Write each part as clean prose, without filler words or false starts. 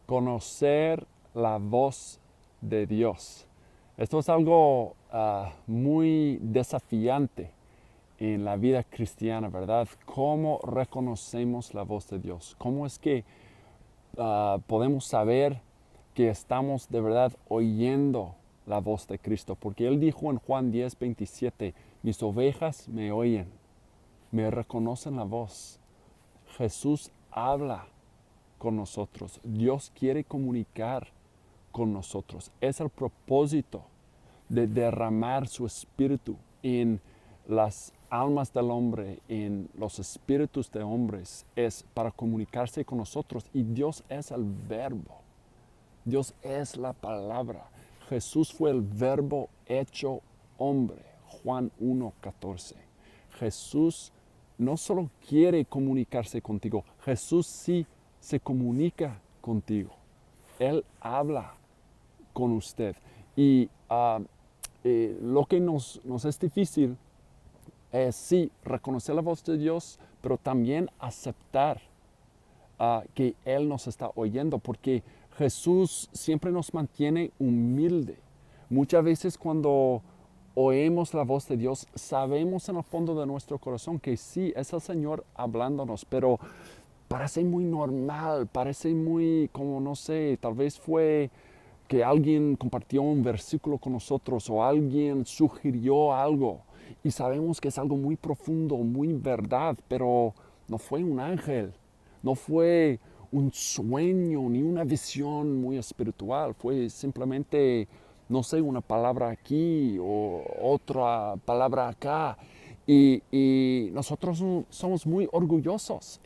Conocer la voz de Dios. Esto es algo muy desafiante en la vida cristiana, ¿verdad? ¿Cómo reconocemos la voz de Dios? ¿Cómo es que podemos saber que estamos de verdad oyendo la voz de Cristo? Porque Él dijo en Juan 10:27, mis ovejas me oyen, me reconocen la voz. Jesús habla con nosotros. Dios quiere comunicar con nosotros. Es el propósito de derramar su espíritu en las almas del hombre, en los espíritus de hombres. Es para comunicarse con nosotros. Y Dios es el verbo. Dios es la palabra. Jesús fue el verbo hecho hombre. Juan 1:14. Jesús no solo quiere comunicarse contigo, Jesús sí se comunica contigo. Él habla con usted. Y lo que nos es difícil es sí reconocer la voz de Dios, pero también aceptar que Él nos está oyendo, porque Jesús siempre nos mantiene humilde. Muchas veces cuando oímos la voz de Dios, sabemos en el fondo de nuestro corazón que sí, es el Señor hablándonos, pero parece muy normal, parece muy, como no sé, tal vez fue que alguien compartió un versículo con nosotros o alguien sugirió algo y sabemos que es algo muy profundo, muy verdad, pero no fue un ángel, no fue un sueño ni una visión muy espiritual, fue simplemente, no sé, una palabra aquí o otra palabra acá. Y nosotros somos muy orgullosos.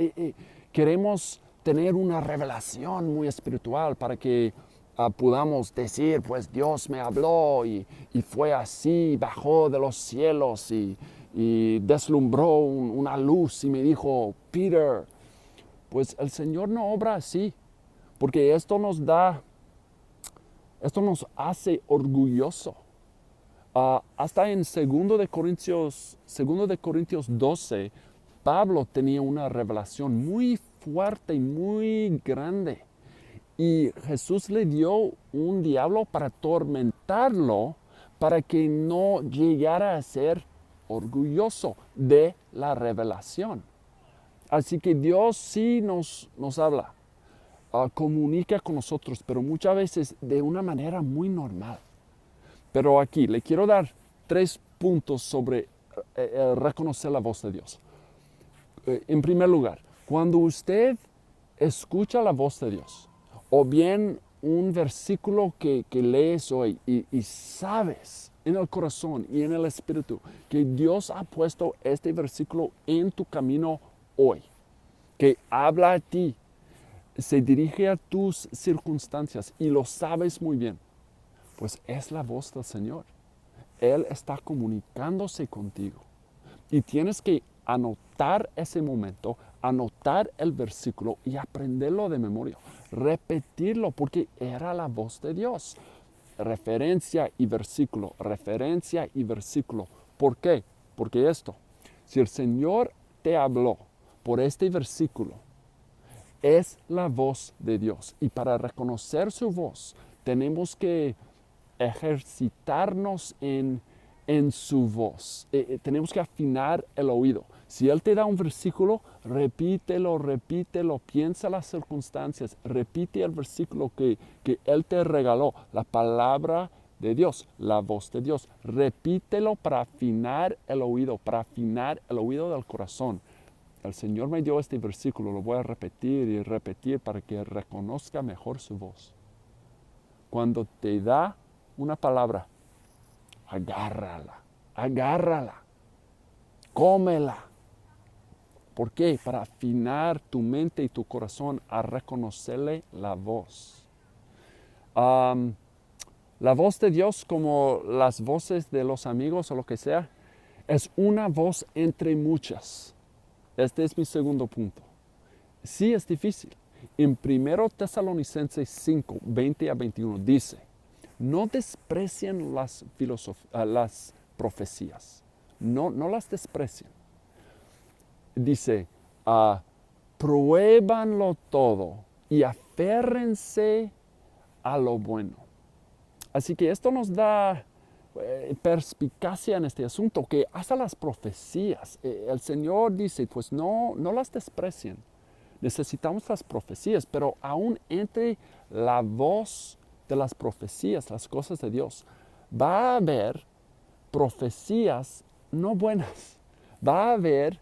Queremos tener una revelación muy espiritual para que podamos decir, pues Dios me habló y fue así, bajó de los cielos y deslumbró una luz y me dijo, Peter, pues el Señor no obra así, porque esto nos hace orgulloso. Hasta en 2 de Corintios 12, Pablo tenía una revelación muy fuerte y muy grande. Y Jesús le dio un diablo para atormentarlo, para que no llegara a ser orgulloso de la revelación. Así que Dios sí nos habla, comunica con nosotros, pero muchas veces de una manera muy normal. Pero aquí le quiero dar 3 puntos sobre reconocer la voz de Dios. En primer lugar, cuando usted escucha la voz de Dios, o bien un versículo que lees hoy y sabes en el corazón y en el espíritu que Dios ha puesto este versículo en tu camino hoy, que habla a ti, se dirige a tus circunstancias y lo sabes muy bien, pues es la voz del Señor. Él está comunicándose contigo. Y tienes que anotar ese momento, anotar el versículo y aprenderlo de memoria. Repetirlo porque era la voz de Dios. Referencia y versículo, referencia y versículo. ¿Por qué? Porque esto, si el Señor te habló por este versículo, es la voz de Dios. Y para reconocer su voz, tenemos que ejercitarnos en su voz. Tenemos que afinar el oído. Si Él te da un versículo, repítelo, repítelo, piensa las circunstancias, repite el versículo que Él te regaló, la palabra de Dios, la voz de Dios. Repítelo para afinar el oído del corazón. El Señor me dio este versículo, lo voy a repetir y repetir para que reconozca mejor su voz. Cuando te da una palabra, agárrala, agárrala, cómela. ¿Por qué? Para afinar tu mente y tu corazón a reconocerle la voz. La voz de Dios, como las voces de los amigos o lo que sea, es una voz entre muchas. Este es mi segundo punto. Sí es difícil. En 1 Tesalonicenses 5, 20 a 21 dice, no desprecien las profecías. No las desprecien. Dice, pruébanlo todo, y aférrense a lo bueno. Así que esto nos da perspicacia en este asunto, que hasta las profecías, el Señor dice, pues no las desprecien. Necesitamos las profecías, pero aún entre la voz de las profecías, las cosas de Dios, va a haber profecías no buenas. Va a haber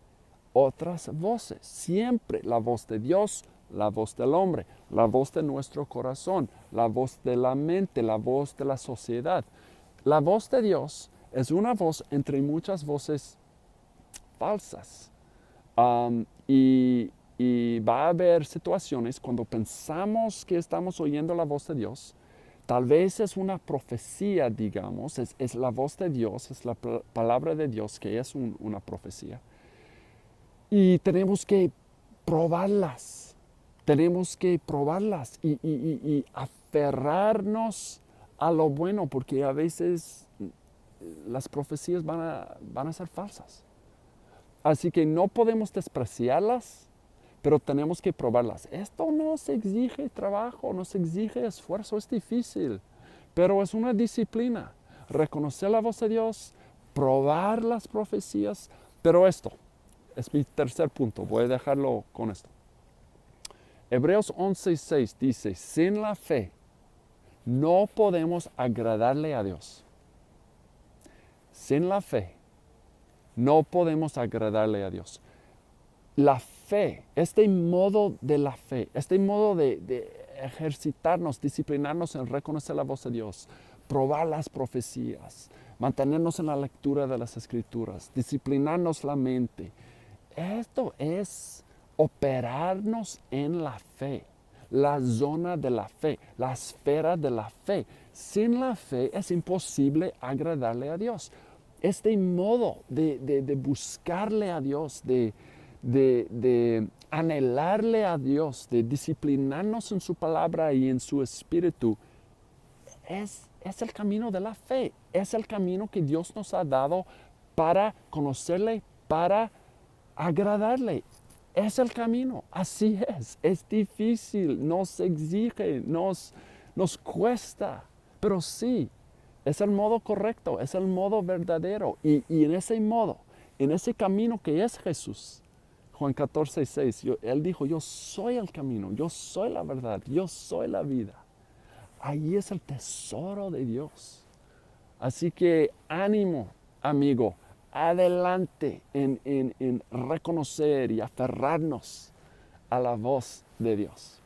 otras voces. Siempre la voz de Dios, la voz del hombre, la voz de nuestro corazón, la voz de la mente, la voz de la sociedad. La voz de Dios es una voz entre muchas voces falsas. Y va a haber situaciones cuando pensamos que estamos oyendo la voz de Dios. Tal vez es una profecía, digamos, es la voz de Dios, es la palabra de Dios que es una profecía. Y tenemos que probarlas, y aferrarnos a lo bueno, porque a veces las profecías van a ser falsas. Así que no podemos despreciarlas, pero tenemos que probarlas. Esto no se exige trabajo, no se exige esfuerzo, es difícil, pero es una disciplina. Reconocer la voz de Dios, probar las profecías, pero esto es mi tercer punto, voy a dejarlo con esto. Hebreos 11:6 dice, sin la fe no podemos agradarle a Dios. Sin la fe no podemos agradarle a Dios. La fe, este modo de la fe, este modo de ejercitarnos, disciplinarnos en reconocer la voz de Dios, probar las profecías, mantenernos en la lectura de las Escrituras, disciplinarnos la mente. Esto es operarnos en la fe, la zona de la fe, la esfera de la fe. Sin la fe es imposible agradarle a Dios. Este modo de buscarle a Dios, de anhelarle a Dios, de disciplinarnos en su palabra y en su espíritu, es el camino de la fe. Es el camino que Dios nos ha dado para conocerle, para agradarle. Es el camino, así es difícil, nos exige, nos cuesta, pero sí, es el modo correcto, es el modo verdadero. Y en ese modo, en ese camino que es Jesús, Juan 14:6, Él dijo, yo soy el camino, yo soy la verdad, yo soy la vida. Ahí es el tesoro de Dios. Así que ánimo, amigo, adelante en reconocer y aferrarnos a la voz de Dios.